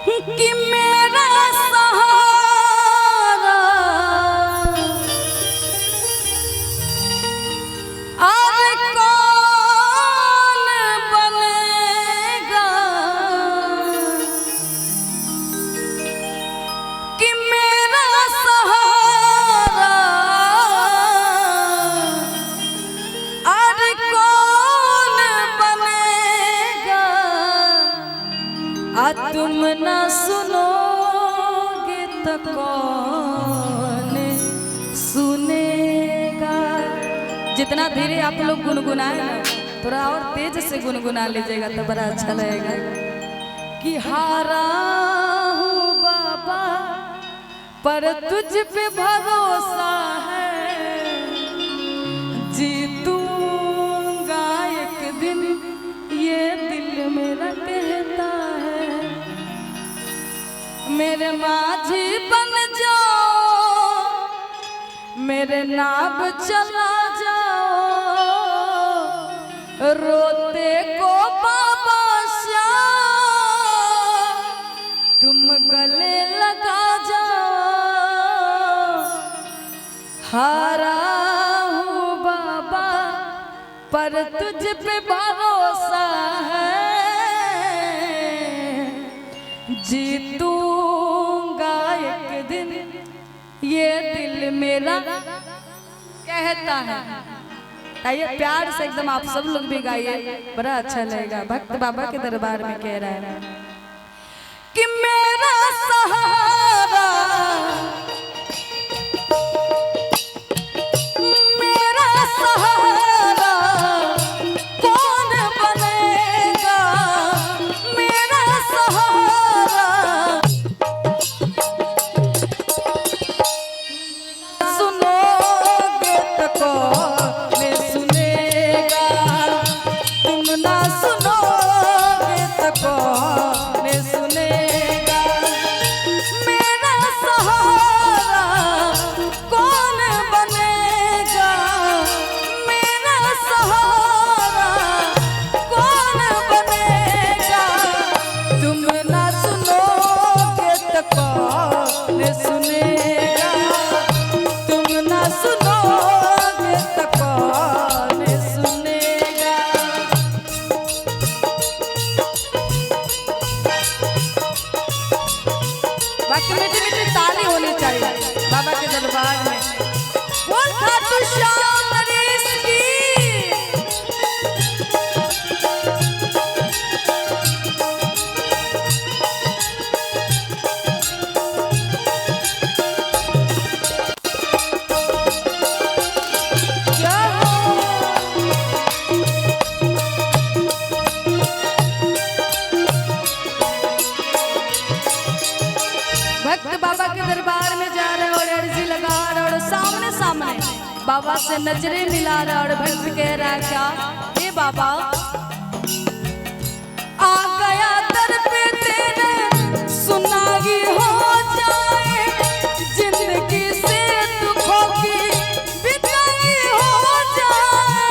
कि मेरा सहारा और कौन बनेगा, कि मेरा सहारा और कौन बनेगा, तुम न सुनोगे तो कौन सुनेगा। जितना धीरे आप लोग गुनगुनाए ना, थोड़ा और तेज से गुनगुना लीजिएगा तो बड़ा अच्छा लगेगा। कि हारा हूँ बाबा पर तुझ पे भरोसा है, जीतूंगा एक दिन ये दिल मेरा कहता है। मेरे माझी बन जाओ, मेरे नाव चला जाओ, रोते को बाबा श्याम तुम गले लगा जाओ। हारा हूँ बाबा पर तुझ पे भरोसा है, जीतूंगा एक दिन ये दिल मेरा कहता है। आइए प्यार से एकदम आप सब लोग भी गाइए, बड़ा अच्छा लगेगा। भक्त बाबा के दरबार में कह रहा है कि मेरा सहारा मेरा सहारा कौन बनेगा, मेरा सहारा सुनोगे तो कौन सुनेगा, तुम ना सुनोगे तो कौन सुनेगा। मेरा सहारा कौन बनेगा, मेरा सहारा कौन बनेगा, तुम ना सुनोगे तो कौन सुनेगा, तुम ना सुनोगे तो कौन सुनेगा। बाकी मीठी मीठी ताली होनी चाहिए बाबा के दरबार में। बोल खाटू श्याम नरेश की। क्या हो? भक्त बाबा के दरबार में जा रहे और अर्जी लगा रहे और सामने सामने बाबा से नजरें मिला रहा और भक्त कह रहा है क्या, हे बाबा आ गया दर पे तेरे, सुनाई हो जाए जिंदगी से दुखों की विदाई हो जाए।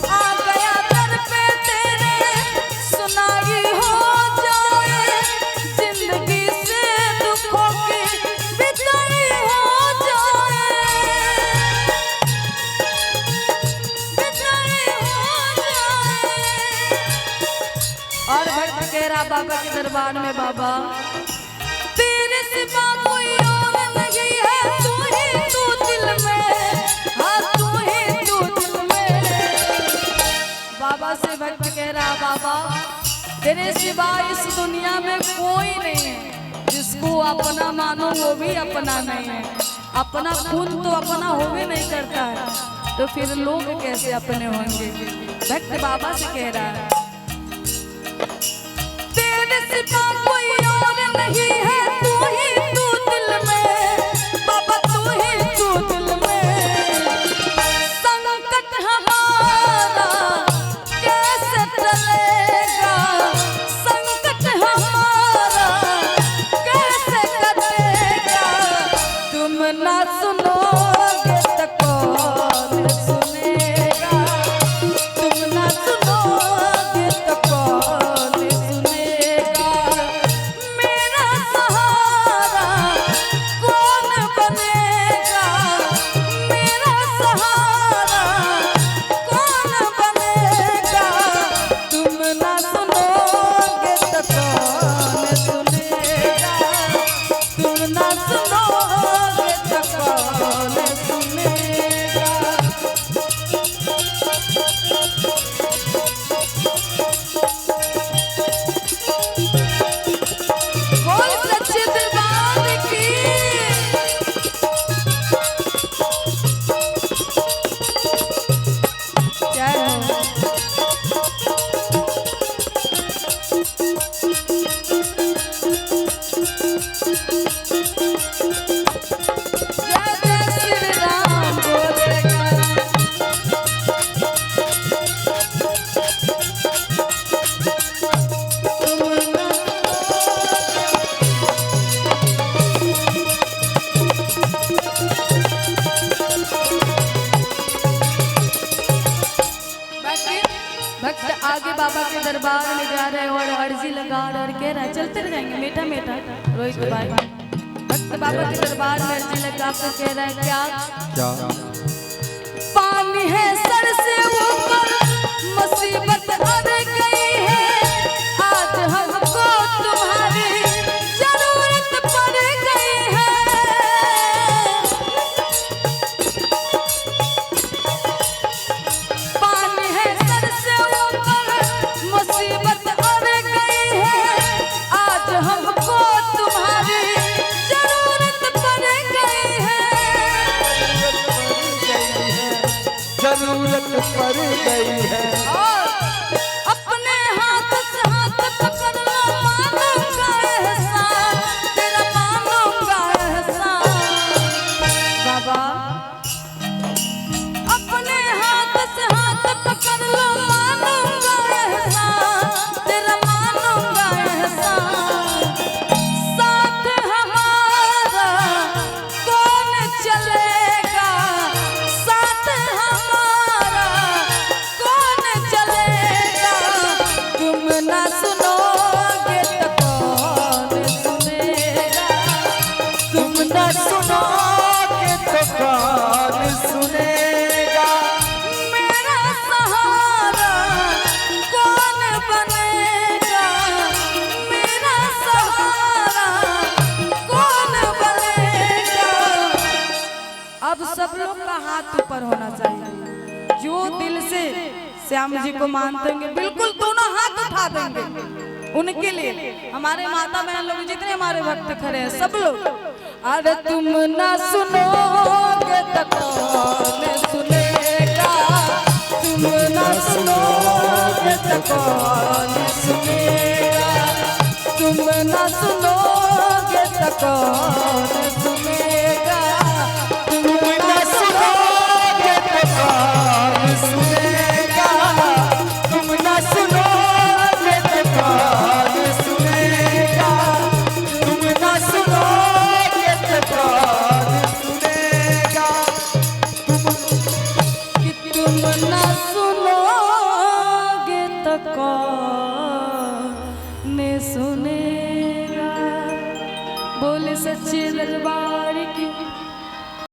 आ गया दर पे तेरे, सुनाई हो जाए जिंदगी से दुखों की विदाई हो जाए, विदाई हो जाए। और भक्त कह रहा बाबा के दरबार में, बाबा तेरे सिवा कोई और नहीं है, तू ही तू दिल में, हाँ तू ही तू दिल में। बाबा से भक्त कह रहा बाबा तेरे सिवा इस दुनिया में कोई नहीं है, जिसको अपना मानो वो भी अपना नहीं है। अपना खुद तो अपना होवे नहीं करता है, तो फिर लोग कैसे अपने होंगे। भक्त बाबा से कह रहा है तेरे सिवा कोई और नहीं है, तू ही तू दिल में, बाबा तू ही तू दिल में। संकट हमारा कैसे टलेगा, संकट हमारा कैसे कटेगा, तुम ना सुनोगे तो कौन सुनेगा, तुम ना भक्त आगे बाबा के दरबार में जा रहे और अर्जी लगा और कह रहा है चलते रह जाएंगे मीठा मीठा रोहित भाई। भक्त बाबा के दरबार में अर्जी लगा कर कह रहा है क्या पानी है सर से ऊपर मुसीबत आ गई है आज हमको तुम्हारी जरूरत पड़ गई है। पानी है सर से ऊपर मुसीबत आ गई है आज हमको तुम्हारी जरूरत पड़ गई है। जरूरत पड़ गई है और अपने हाथ से हाथ पकड़ लो मानूंगा एहसान तेरा मानूंगा एहसान बाबा। अपने हाथ से हाथ पकड़ लो मानूंगा एहसान तेरा मानूंगा एहसान। साथ हमारा कौन चलेगा साथ हमारा कौन चलेगा तुम ना सुनोगे तो कौन सुनेगा। तुम न सुनोगे तो कौन सुनेगा। मेरा सहारा कौन बनेगा मेरा सहारा कौन बनेगा। अब सब लोग का हाथ ऊपर होना चाहिए जो दिल से श्याम जी को मानते होंगे बिल्कुल दोनों हाथ उठा देंगे उनके लिए। हमारे माता बहन लोग जितने हमारे भक्त खड़े हैं सब लोग अरे तुम ना सुनोगे तो कौन सुनेगा तुम ना सुनोगे तो कौन सुनेगा तुम ना सुनोगे तो कौन सुनेगा तुम ना सुनोगे तो कौन सुनेगा। तुम न सुनोगे तो कौन सुनेगा। तुम न सुनोगे तो कौन सुनेगा। कि तुम ना सुनोगे तो कौन सुनेगा। बोले सच्चे दरबार